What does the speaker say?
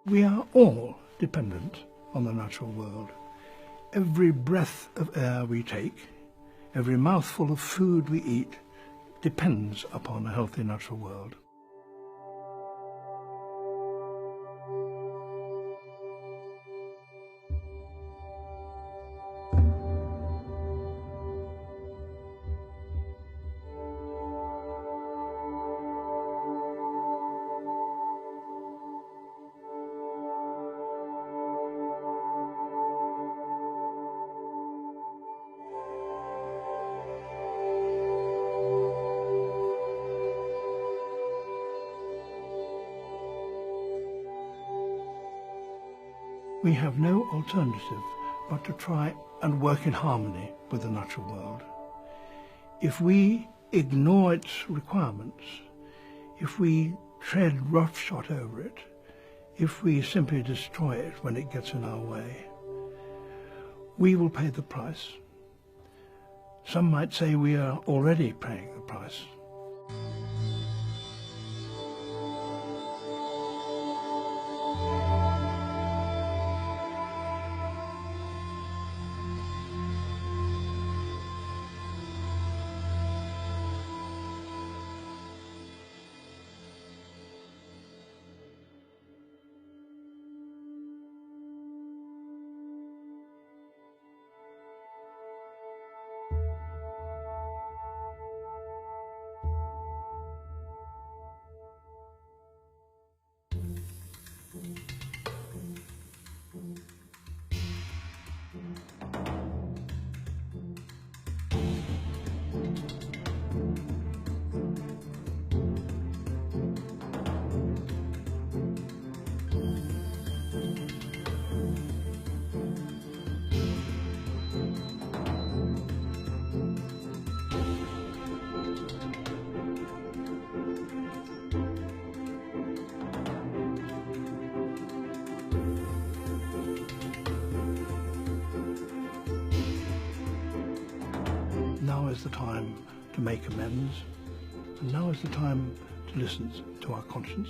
We are all dependent on the natural world. Every breath of air we take, every mouthful of food we eat, depends upon a healthy natural world. We have no alternative but to try and work in harmony with the natural world. If we ignore its requirements, if we tread roughshod over it, if we simply destroy it when it gets in our way, we will pay the price. Some might say we are already paying the price. Now is the time to make amends, and now is the time to listen to our conscience.